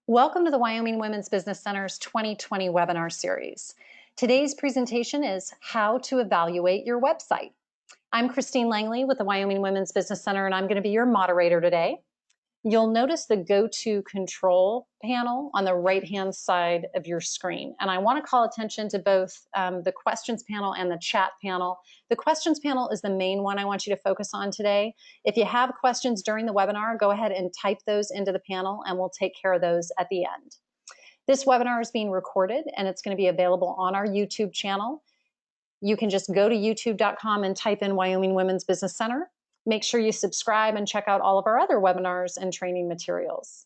Welcome to the Wyoming Women's Business Center's 2020 webinar series. Today's presentation is How to Evaluate Your Website. I'm Christine Langley with the Wyoming Women's Business Center, and I'm going to be your moderator today. You'll notice the Go-To Control panel on the right-hand side of your screen. And I want to call attention to both the questions panel and the chat panel. The questions panel is the main one I want you to focus on today. If you have questions during the webinar, go ahead and type those into the panel and we'll take care of those at the end. This webinar is being recorded and it's going to be available on our YouTube channel. You can just go to youtube.com and type in Wyoming Women's Business Center. Make sure you subscribe and check out all of our other webinars and training materials.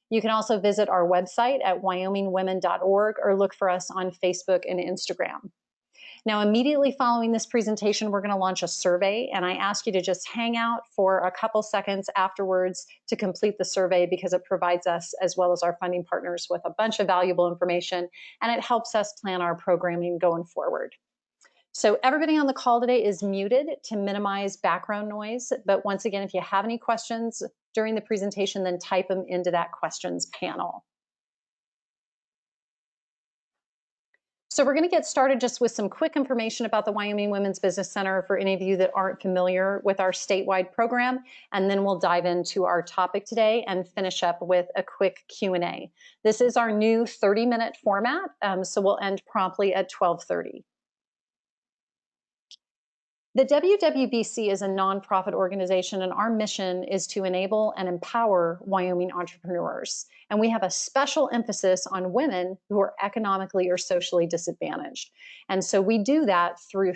You can also visit our website at wyomingwomen.org or look for us on Facebook and Instagram. Now, immediately following this presentation, we're going to launch a survey, and I ask you to just hang out for a couple seconds afterwards to complete the survey because it provides us, as well as our funding partners, with a bunch of valuable information, and it helps us plan our programming going forward. So everybody on the call today is muted to minimize background noise. But once again, if you have any questions during the presentation, then type them into that questions panel. So we're going to get started just with some quick information about the Wyoming Women's Business Center for any of you that aren't familiar with our statewide program, and then we'll dive into our topic today and finish up with a quick Q&A. This is our new 30-minute format, so we'll end promptly at 12:30. The WWBC is a nonprofit organization, and our mission is to enable and empower Wyoming entrepreneurs. And we have a special emphasis on women who are economically or socially disadvantaged. And so we do that through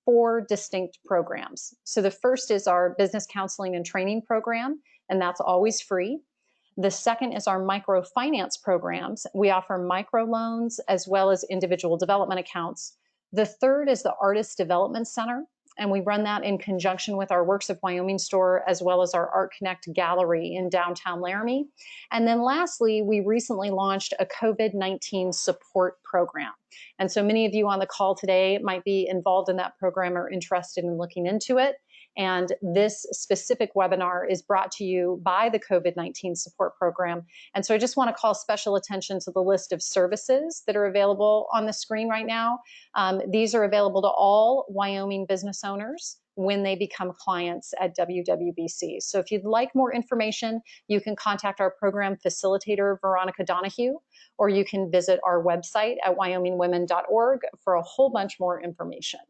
four distinct programs. So the first is our business counseling and training program, and that's always free. The second is our microfinance programs. We offer microloans as well as individual development accounts. The third is the Artist Development Center, and we run that in conjunction with our Works of Wyoming store, as well as our Art Connect gallery in downtown Laramie. And then lastly, we recently launched a COVID-19 support program. And so many of you on the call today might be involved in that program or interested in looking into it. And this specific webinar is brought to you by the COVID-19 support program. And so I just want to call special attention to the list of services that are available on the screen right now. These are available to all Wyoming business owners when they become clients at WWBC. So if you'd like more information, you can contact our program facilitator, Veronica Donahue, or you can visit our website at wyomingwomen.org for a whole bunch more information.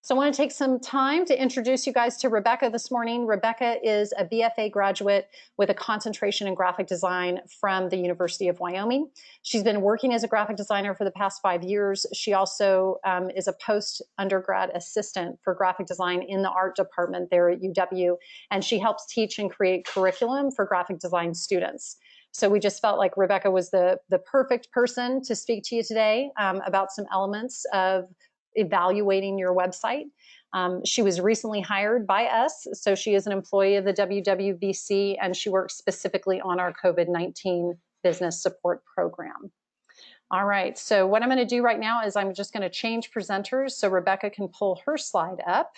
So I want to take some time to introduce you guys to Rebecca this morning. Rebecca is a BFA graduate with a concentration in graphic design from the University of Wyoming. She's been working as a graphic designer for the past 5 years. She also is a post-undergrad assistant for graphic design in the art department there at UW, and she helps teach and create curriculum for graphic design students. So we just felt like Rebecca was the perfect person to speak to you today about some elements of evaluating your website. She was recently hired by us, so she is an employee of the WWBC, and she works specifically on our COVID-19 business support program. All right, so what I'm going to do right now is I'm just going to change presenters so Rebecca can pull her slide up.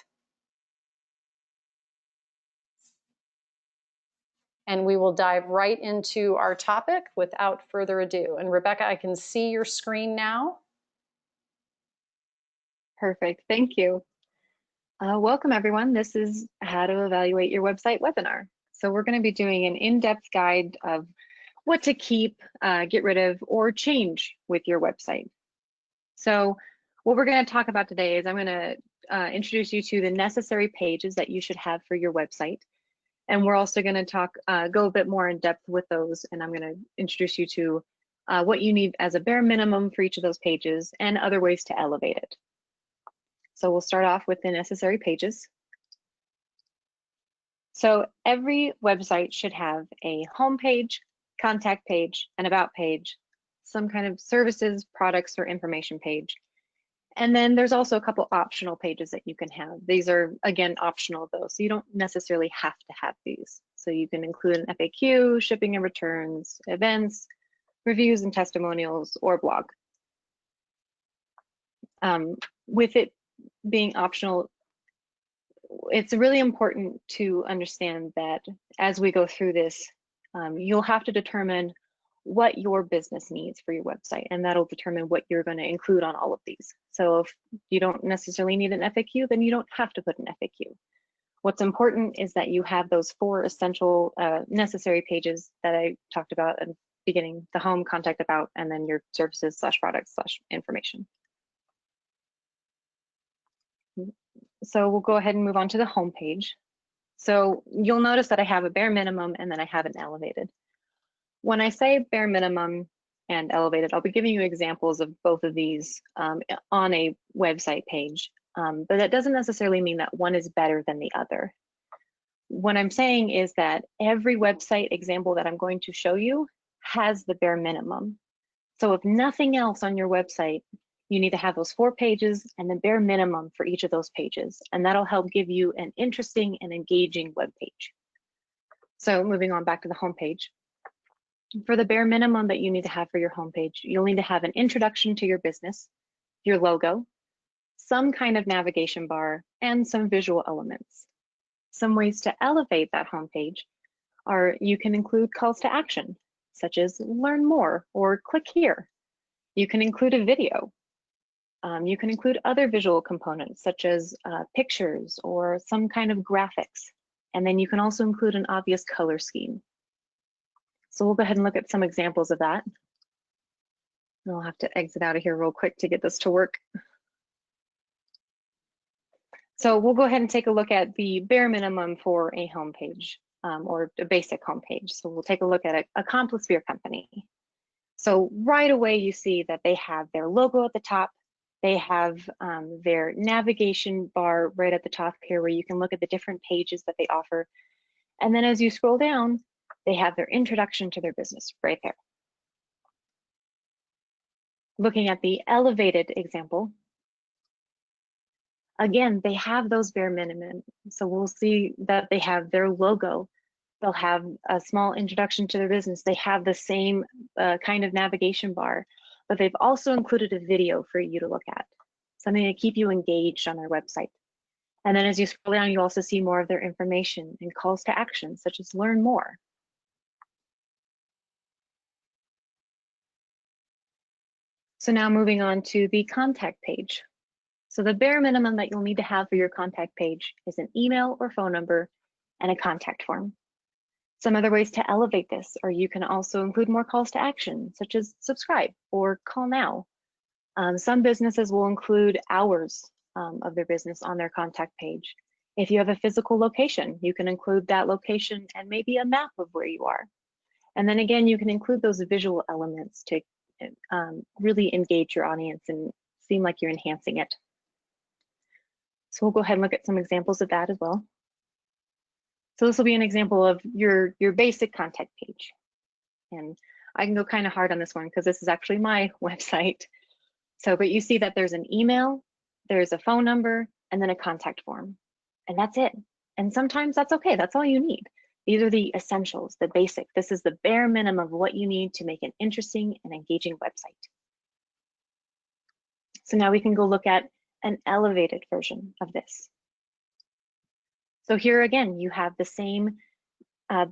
And we will dive right into our topic without further ado. And Rebecca, I can see your screen now. Perfect, thank you. Welcome everyone. This is How to Evaluate Your Website webinar. So we're going to be doing an in-depth guide of what to keep, get rid of, or change with your website. So what we're going to talk about today is I'm going to introduce you to the necessary pages that you should have for your website. And we're also going to go a bit more in depth with those, and I'm going to introduce you to what you need as a bare minimum for each of those pages and other ways to elevate it. So we'll start off with the necessary pages. So every website should have a home page, contact page, an about page, some kind of services, products, or information page. And then there's also a couple optional pages that you can have. These are, again, optional though, so you don't necessarily have to have these. So you can include an FAQ, shipping and returns, events, reviews and testimonials, or blog. With it being optional, it's really important to understand that as we go through this, You'll have to determine what your business needs for your website, and that'll determine what you're going to include on all of these. So if you don't necessarily need an FAQ, then you don't have to put an FAQ. What's important is that you have those 4 essential necessary pages that I talked about at the beginning: the home, contact, about, and then your services / products / information. So we'll go ahead and move on to the home page. So you'll notice that I have a bare minimum and then I have an elevated. When I say bare minimum and elevated, I'll be giving you examples of both of these on a website page, but that doesn't necessarily mean that one is better than the other. What I'm saying is that every website example that I'm going to show you has the bare minimum. So if nothing else on your website, you need to have those 4 pages and the bare minimum for each of those pages, and that'll help give you an interesting and engaging web page. So moving on back to the home page. For the bare minimum that you need to have for your homepage, you'll need to have an introduction to your business, your logo, some kind of navigation bar, and some visual elements. Some ways to elevate that homepage are you can include calls to action, such as learn more or click here. You can include a video. You can include other visual components, such as pictures or some kind of graphics. And then you can also include an obvious color scheme. So we'll go ahead and look at some examples of that. And I'll have to exit out of here real quick to get this to work. So we'll go ahead and take a look at the bare minimum for a homepage or a basic homepage. So we'll take a look at a Complex company. So right away you see that they have their logo at the top. They have their navigation bar right at the top here where you can look at the different pages that they offer. And then as you scroll down, they have their introduction to their business right there. Looking at the elevated example, again, they have those bare minimum. So we'll see that they have their logo. They'll have a small introduction to their business. They have the same kind of navigation bar, but they've also included a video for you to look at, something to keep you engaged on their website. And then as you scroll down, you also see more of their information and calls to action, such as learn more. So now moving on to the contact page. So the bare minimum that you'll need to have for your contact page is an email or phone number and a contact form. Some other ways to elevate this are you can also include more calls to action, such as subscribe or call now. Some businesses will include hours of their business on their contact page. If you have a physical location, you can include that location and maybe a map of where you are. And then again, you can include those visual elements to really engage your audience and seem like you're enhancing it. So we'll go ahead and look at some examples of that as well. So this will be an example of your basic contact page. And I can go kind of hard on this one because this is actually my website. So, but you see that there's an email, there's a phone number, and then a contact form. And that's it. And sometimes that's okay, that's all you need. These are the essentials, the basic. This is the bare minimum of what you need to make an interesting and engaging website. So now we can go look at an elevated version of this. So here again, you have the same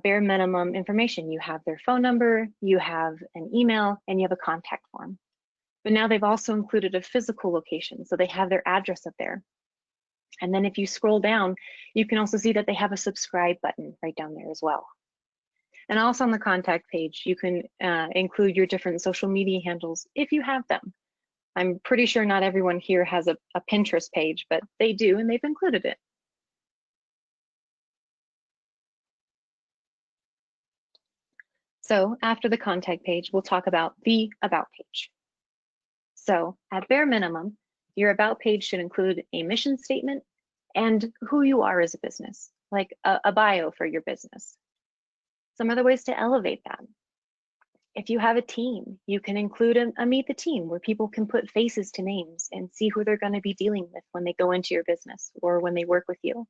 bare minimum information. You have their phone number, you have an email, and you have a contact form. But now they've also included a physical location, so they have their address up there. And then if you scroll down, you can also see that they have a subscribe button right down there as well. And also on the contact page, you can include your different social media handles if you have them. I'm pretty sure not everyone here has a Pinterest page, but they do, and they've included it. So after the contact page, we'll talk about the about page. So at bare minimum, your about page should include a mission statement and who you are as a business, like a bio for your business. Some other ways to elevate that. If you have a team, you can include a meet the team where people can put faces to names and see who they're going to be dealing with when they go into your business or when they work with you.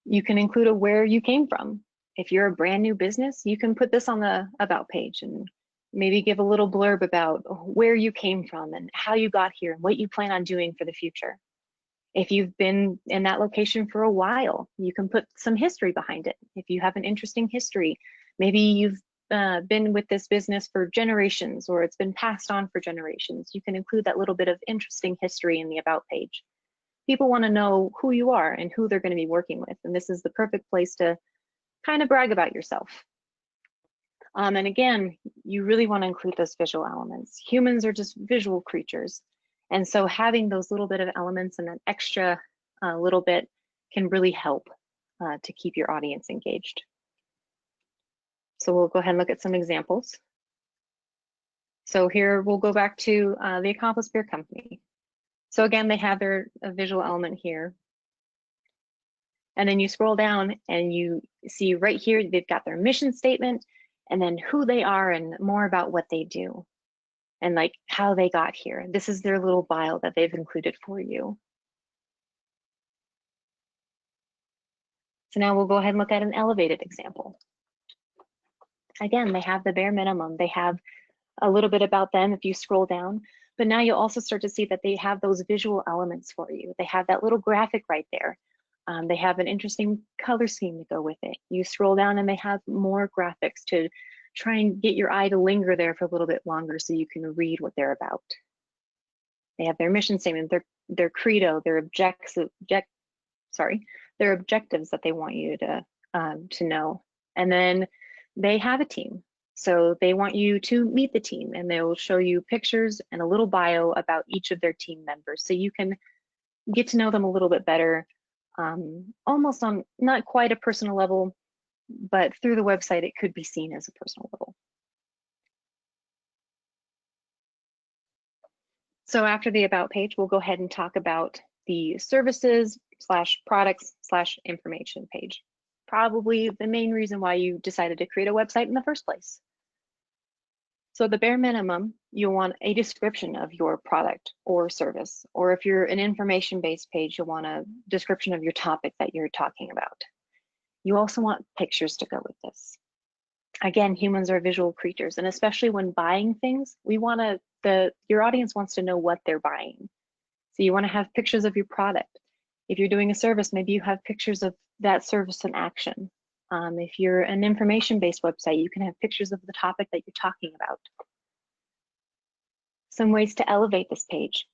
You can include a where you came from. If you're a brand new business, you can put this on the about page and maybe give a little blurb about where you came from and how you got here and what you plan on doing for the future. If you've been in that location for a while, you can put some history behind it. If you have an interesting history, maybe you've been with this business for generations, or it's been passed on for generations, you can include that little bit of interesting history in the about page. People want to know who you are and who they're going to be working with, and this is the perfect place to kind of brag about yourself. And again, you really want to include those visual elements. Humans are just visual creatures. And so having those little bit of elements and that extra little bit can really help to keep your audience engaged. So we'll go ahead and look at some examples. So here we'll go back to the Accomplished Beer Company. So again, they have their visual element here. And then you scroll down and you see right here, they've got their mission statement and then who they are and more about what they do and like how they got here. This is their little bio that they've included for you. So now we'll go ahead and look at an elevated example. Again, they have the bare minimum. They have a little bit about them if you scroll down, but now you'll also start to see that they have those visual elements for you. They have that little graphic right there. They have an interesting color scheme to go with it. You scroll down and they have more graphics to try and get your eye to linger there for a little bit longer so you can read what they're about. They have their mission statement, their credo, their objectives that they want you to know. And then they have a team. So they want you to meet the team and they will show you pictures and a little bio about each of their team members. So you can get to know them a little bit better, almost on not quite a personal level, but through the website, it could be seen as a personal level. So after the about page, we'll go ahead and talk about the services / products / information page. Probably the main reason why you decided to create a website in the first place. So the bare minimum, you'll want a description of your product or service, or if you're an information-based page, you'll want a description of your topic that you're talking about. You also want pictures to go with this. Again, humans are visual creatures, and especially when buying things, your audience wants to know what they're buying. So you want to have pictures of your product. If you're doing a service, maybe you have pictures of that service in action. If you're an information-based website, you can have pictures of the topic that you're talking about. Some ways to elevate this page.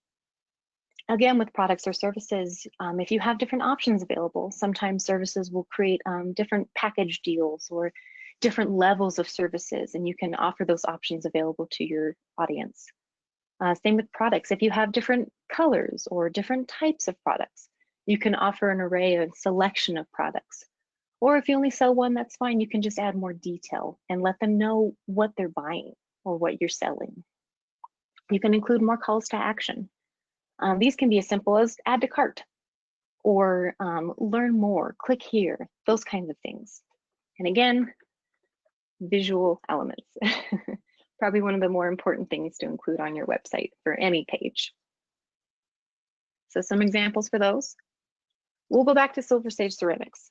Again, with products or services, if you have different options available, sometimes services will create different package deals or different levels of services, and you can offer those options available to your audience. Same with products. If you have different colors or different types of products, you can offer an array of selection of products. Or if you only sell one, that's fine. You can just add more detail and let them know what they're buying or what you're selling. You can include more calls to action. These can be as simple as add to cart or learn more, click here, those kinds of things. And again, visual elements. Probably one of the more important things to include on your website for any page. So some examples for those. We'll go back to Silver Stage Ceramics.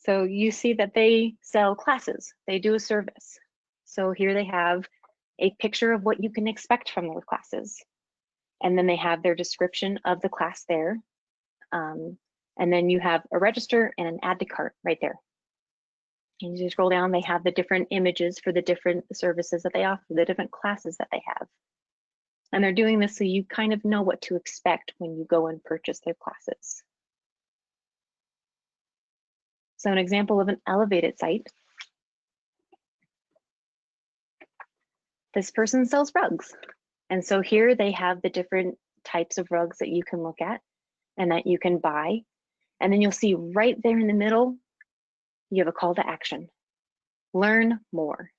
So you see that they sell classes, they do a service. So here they have a picture of what you can expect from their classes. And then they have their description of the class there. And then you have a register and an add to cart right there. And as you scroll down, they have the different images for the different services that they offer, the different classes that they have. And they're doing this so you kind of know what to expect when you go and purchase their classes. So an example of an elevated site. This person sells rugs. And so here they have the different types of rugs that you can look at and that you can buy. And then you'll see right there in the middle, you have a call to action. Learn more.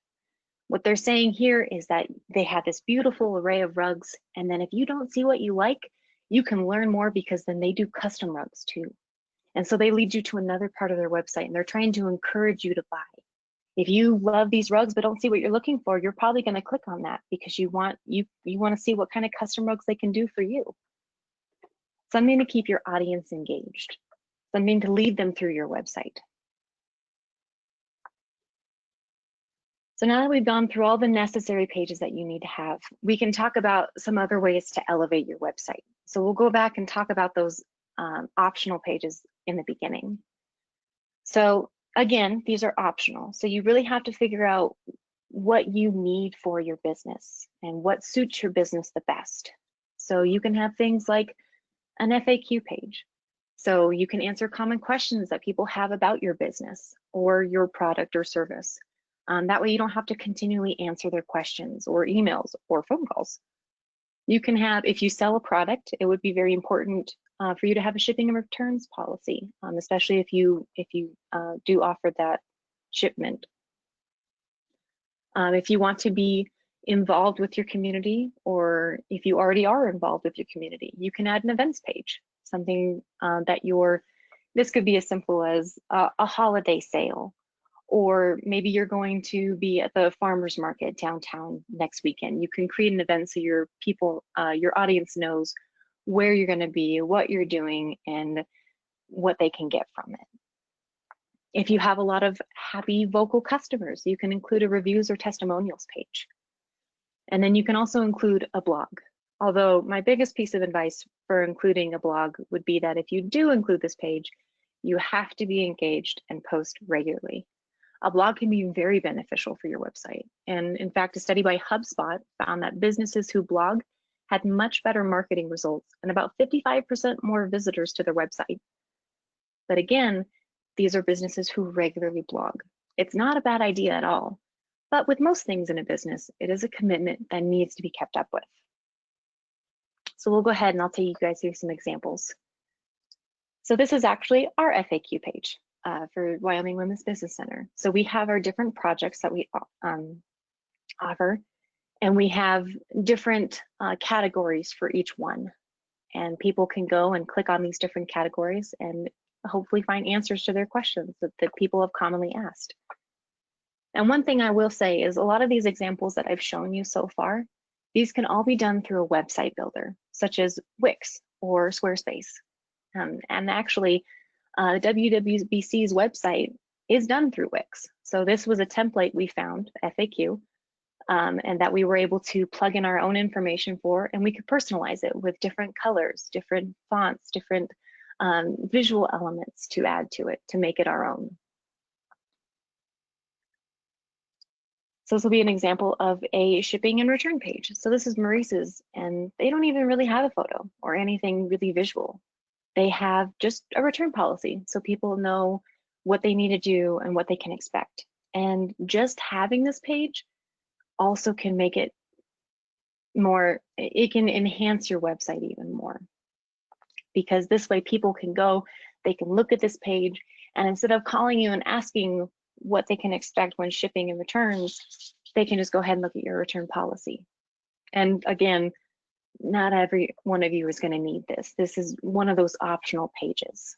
What they're saying here is that they have this beautiful array of rugs. And then if you don't see what you like, you can learn more because then they do custom rugs too. And so they lead you to another part of their website and they're trying to encourage you to buy. If you love these rugs but don't see what you're looking for, you're probably going to click on that because you want to see what kind of custom rugs they can do for you. Something to keep your audience engaged, something to lead them through your website. So now that we've gone through all the necessary pages that you need to have, we can talk about some other ways to elevate your website. So we'll go back and talk about those optional pages in the beginning. So again, these are optional. So you really have to figure out what you need for your business and what suits your business the best. So you can have things like an FAQ page. So you can answer common questions that people have about your business or your product or service. That way you don't have to continually answer their questions or emails or phone calls. You can have, if you sell a product, it would be very important for you to have a shipping and returns policy, especially if you do offer that shipment. If you want to be involved with your community, or if you already are involved with your community, you can add an events page, something that this could be as simple as a holiday sale, or maybe you're going to be at the farmer's market downtown next weekend. You can create an event so your audience knows where you're going to be, what you're doing, and what they can get from it. If you have a lot of happy vocal customers, you can include a reviews or testimonials page. And then you can also include a blog. Although my biggest piece of advice for including a blog would be that if you do include this page, you have to be engaged and post regularly. A blog can be very beneficial for your website. And in fact, a study by HubSpot found that businesses who blog had much better marketing results and about 55% more visitors to their website. But again, these are businesses who regularly blog. It's not a bad idea at all. But with most things in a business, it is a commitment that needs to be kept up with. So we'll go ahead and I'll take you guys through some examples. So this is actually our FAQ page for Wyoming Women's Business Center. So we have our different projects that we offer, and we have different categories for each one. And people can go and click on these different categories and hopefully find answers to their questions that people have commonly asked. And one thing I will say is a lot of these examples that I've shown you so far, these can all be done through a website builder, such as Wix or Squarespace. And actually, WWBC's website is done through Wix. So this was a template we found, FAQ, and that we were able to plug in our own information for, and we could personalize it with different colors, different fonts, different visual elements to add to it to make it our own. So this will be an example of a shipping and return page. So this is Maurice's, and they don't even really have a photo or anything really visual. They have just a return policy, so people know what they need to do and what they can expect. And just having this page also can make it more, it can enhance your website even more. Because this way people can go, they can look at this page, and instead of calling you and asking what they can expect when shipping and returns, they can just go ahead and look at your return policy. And again, not every one of you is going to need this. This is one of those optional pages.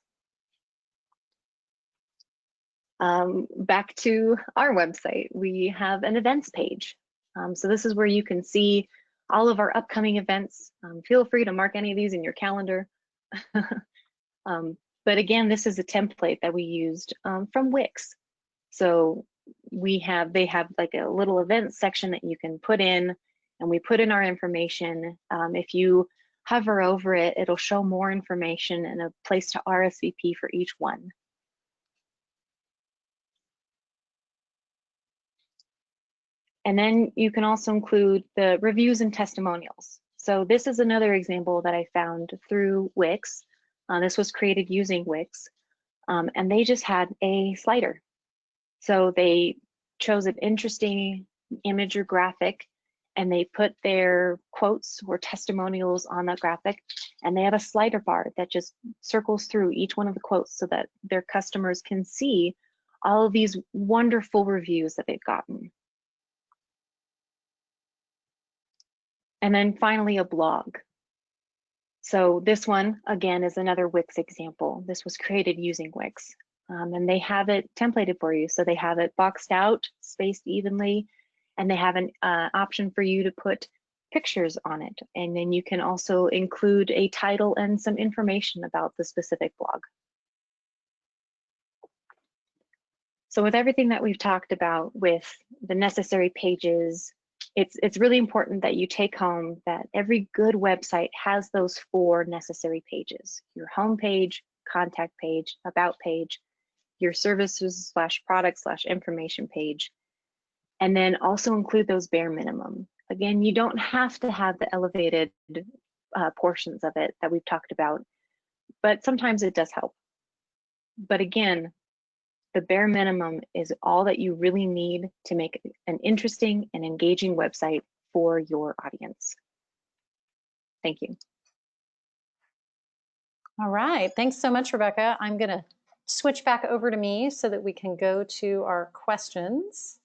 Back to our website, we have an events page. So this is where you can see all of our upcoming events. Feel free to mark any of these in your calendar. But again, this is a template that we used from Wix. So they have like a little event section that you can put in, and we put in our information. If you hover over it, it'll show more information and a place to RSVP for each one. And then you can also include the reviews and testimonials. So this is another example that I found through Wix. This was created using Wix, and they just had a slider. So they chose an interesting image or graphic, and they put their quotes or testimonials on that graphic, and they have a slider bar that just circles through each one of the quotes so that their customers can see all of these wonderful reviews that they've gotten. And then finally, a blog. So this one, again, is another Wix example. This was created using Wix. And they have it templated for you. So they have it boxed out, spaced evenly, and they have an option for you to put pictures on it. And then you can also include a title and some information about the specific blog. So with everything that we've talked about with the necessary pages, it's really important that you take home that every good website has those 4 necessary pages: your home page, contact page, about page, your services slash product slash information page, and then also include those bare minimum. Again, you don't have to have the elevated portions of it that we've talked about, but sometimes it does help. But again, the bare minimum is all that you really need to make an interesting and engaging website for your audience. Thank you. All right, thanks so much, Rebecca. I'm gonna switch back over to me so that we can go to our questions.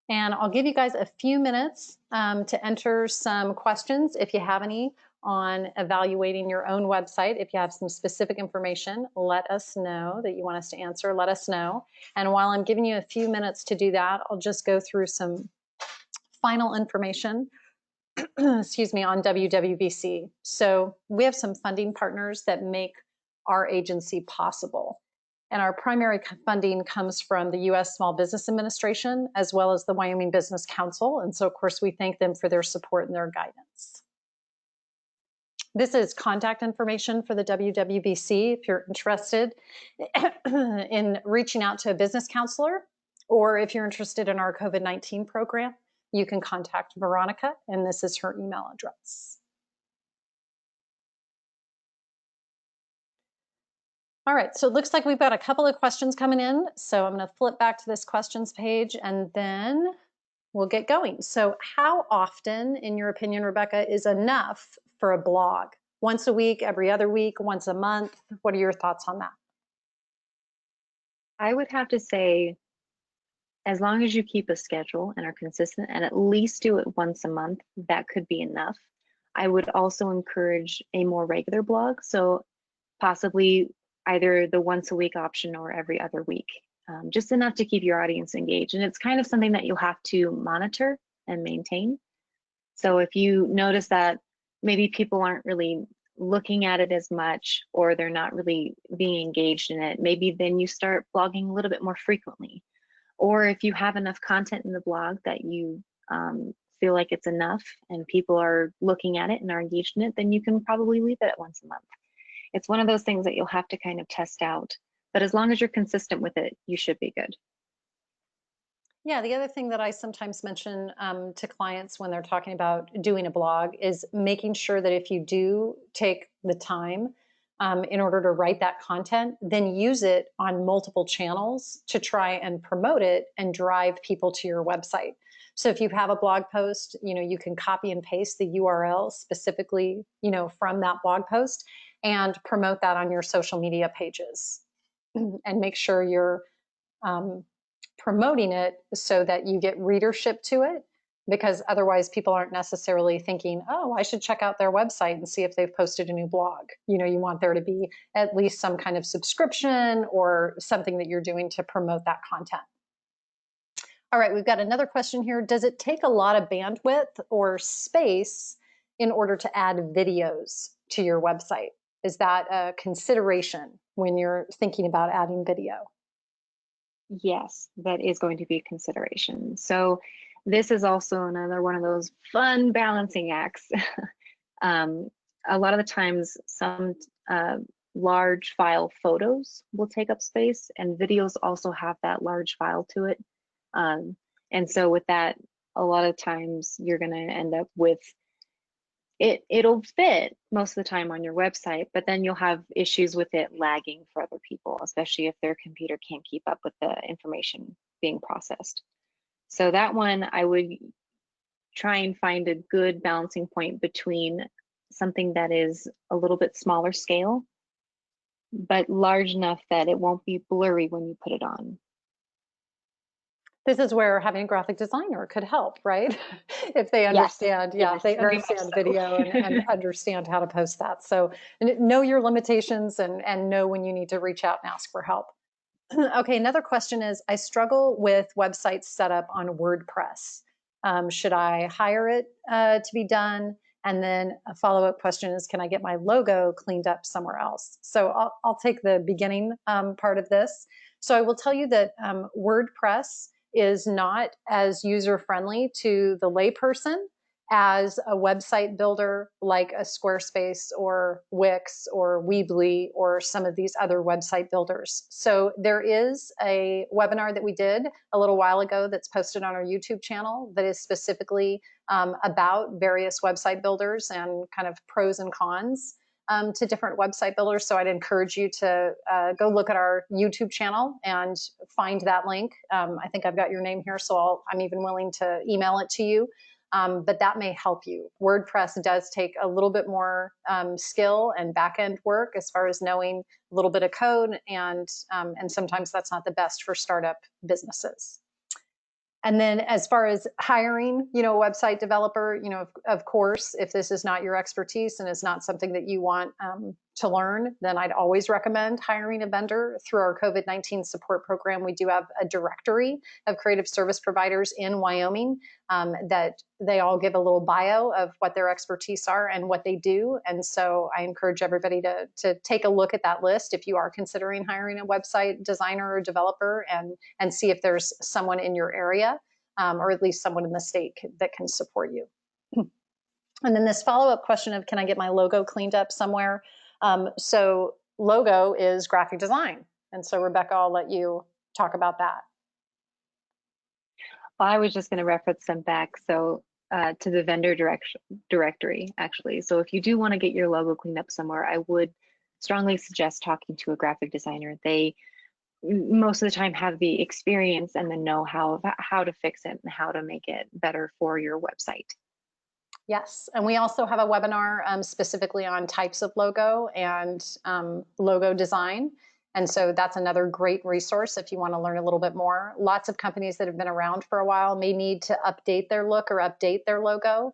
And I'll give you guys a few minutes to enter some questions if you have any on evaluating your own website. If you have some specific information, let us know that you want us to answer, let us know. And while I'm giving you a few minutes to do that, I'll just go through some final information excuse me, on WWBC. So we have some funding partners that make our agency possible. And our primary funding comes from the U.S. Small Business Administration, as well as the Wyoming Business Council. And so, of course, we thank them for their support and their guidance. This is contact information for the WWBC if you're interested in reaching out to a business counselor, or if you're interested in our COVID-19 program, you can contact Veronica, and this is her email address. All right, so it looks like we've got a couple of questions coming in. So I'm going to flip back to this questions page and then we'll get going. So how often, in your opinion, Rebecca, is enough for a blog? Once a week, every other week, once a month? What are your thoughts on that? I would have to say, as long as you keep a schedule and are consistent and at least do it once a month, that could be enough. I would also encourage a more regular blog. So possibly either the once a week option or every other week, just enough to keep your audience engaged. And it's kind of something that you'll have to monitor and maintain. So if you notice that maybe people aren't really looking at it as much, or they're not really being engaged in it, maybe then you start blogging a little bit more frequently. Or if you have enough content in the blog that you feel like it's enough and people are looking at it and are engaged in it, then you can probably leave it at once a month. It's one of those things that you'll have to kind of test out. But as long as you're consistent with it, you should be good. Yeah, the other thing that I sometimes mention to clients when they're talking about doing a blog is making sure that if you do take the time in order to write that content, then use it on multiple channels to try and promote it and drive people to your website. So if you have a blog post, you can copy and paste the URL specifically, from that blog post and promote that on your social media pages and make sure you're promoting it so that you get readership to it, because otherwise people aren't necessarily thinking, oh, I should check out their website and see if they've posted a new blog. You want there to be at least some kind of subscription or something that you're doing to promote that content. All right, we've got another question here. Does it take a lot of bandwidth or space in order to add videos to your website? Is that a consideration when you're thinking about adding video? Yes, that is going to be a consideration. So this is also another one of those fun balancing acts. A lot of the times some large file photos will take up space, and videos also have that large file to it. And so with that, a lot of times you're going to end up with it'll fit most of the time on your website, but then you'll have issues with it lagging for other people, especially if their computer can't keep up with the information being processed. So that one, I would try and find a good balancing point between something that is a little bit smaller scale, but large enough that it won't be blurry when you put it on. This is where having a graphic designer could help, right? If they understand, yes, they understand video and understand how to post that. So know your limitations and know when you need to reach out and ask for help. Okay, another question is, I struggle with websites set up on WordPress. Should I hire it to be done? And then a follow-up question is, can I get my logo cleaned up somewhere else? So I'll take the beginning part of this. So I will tell you that WordPress is not as user-friendly to the layperson as a website builder like a Squarespace or Wix or Weebly or some of these other website builders. So there is a webinar that we did a little while ago that's posted on our YouTube channel that is specifically about various website builders and kind of pros and cons to different website builders. So I'd encourage you to go look at our YouTube channel and find that link. I think I've got your name here, so I'm even willing to email it to you. But that may help you. WordPress does take a little bit more skill and back-end work as far as knowing a little bit of code, and sometimes that's not the best for startup businesses. And then as far as hiring, a website developer, of course, if this is not your expertise and is not something that you want to learn, then I'd always recommend hiring a vendor. Through our COVID-19 support program, we do have a directory of creative service providers in Wyoming that they all give a little bio of what their expertise are and what they do. And so I encourage everybody to take a look at that list if you are considering hiring a website designer or developer, and see if there's someone in your area or at least someone in the state that can support you. And then this follow-up question of, can I get my logo cleaned up somewhere? So logo is graphic design. And so Rebecca, I'll let you talk about that. Well, I was just going to reference them back to the vendor directory, actually. So if you do want to get your logo cleaned up somewhere, I would strongly suggest talking to a graphic designer. They most of the time have the experience and the know-how of how to fix it and how to make it better for your website. Yes, and we also have a webinar specifically on types of logo and logo design. And so that's another great resource if you want to learn a little bit more. Lots of companies that have been around for a while may need to update their look or update their logo.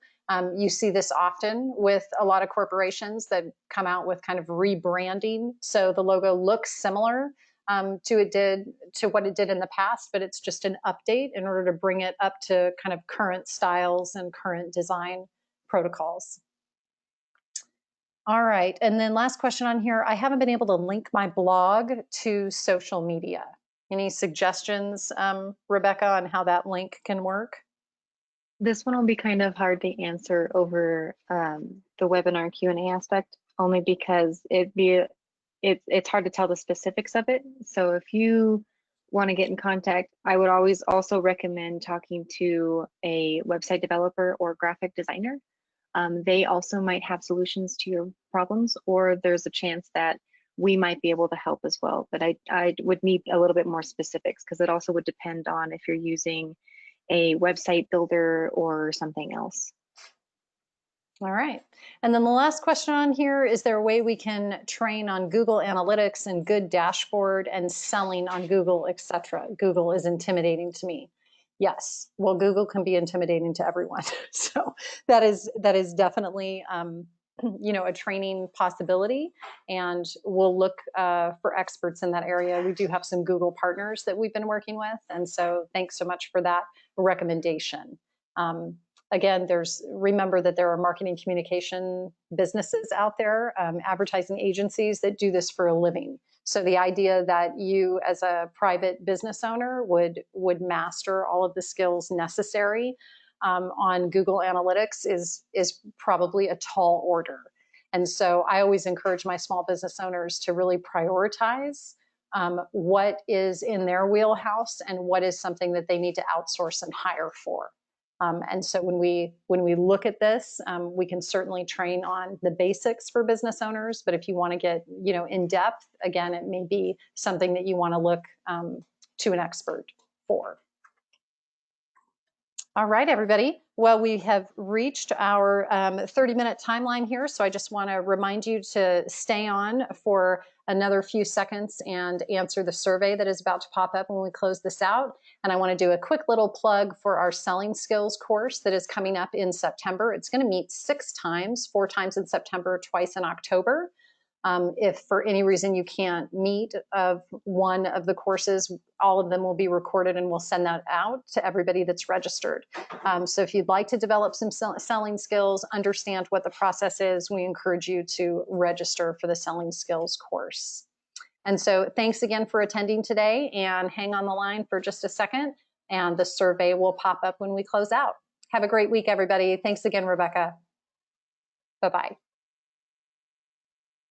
You see this often with a lot of corporations that come out with kind of rebranding. So the logo looks similar to what it did in the past, but it's just an update in order to bring it up to kind of current styles and current design protocols. All right, and then last question on here. I haven't been able to link my blog to social media. Any suggestions, Rebecca, on how that link can work? This one will be kind of hard to answer over the webinar Q&A aspect, only because it's hard to tell the specifics of it. So if you want to get in contact, I would always also recommend talking to a website developer or graphic designer. They also might have solutions to your problems, or there's a chance that we might be able to help as well. But I would need a little bit more specifics, because it also would depend on if you're using a website builder or something else. All right. And then the last question on here, is there a way we can train on Google Analytics and good dashboard and selling on Google, etc.? Google is intimidating to me. Yes. Well, Google can be intimidating to everyone. So that is definitely a training possibility, and we'll look for experts in that area. We do have some Google partners that we've been working with, and so thanks so much for that recommendation. Again, remember that there are marketing communication businesses out there, advertising agencies that do this for a living. So the idea that you as a private business owner would master all of the skills necessary on Google Analytics is probably a tall order. And so I always encourage my small business owners to really prioritize what is in their wheelhouse and what is something that they need to outsource and hire for. And so when we look at this, we can certainly train on the basics for business owners. But if you want to get in depth, again, it may be something that you want to look to an expert for. All right, everybody. Well, we have reached our 30-minute timeline here, so I just want to remind you to stay on for another few seconds and answer the survey that is about to pop up when we close this out. And I want to do a quick little plug for our selling skills course that is coming up in September. It's going to meet 6 times, 4 times in September, twice in October. If for any reason you can't meet of one of the courses, all of them will be recorded and we'll send that out to everybody that's registered. So if you'd like to develop some selling skills, understand what the process is, we encourage you to register for the selling skills course. And so thanks again for attending today, and hang on the line for just a second and the survey will pop up when we close out. Have a great week, everybody. Thanks again, Rebecca. Bye-bye.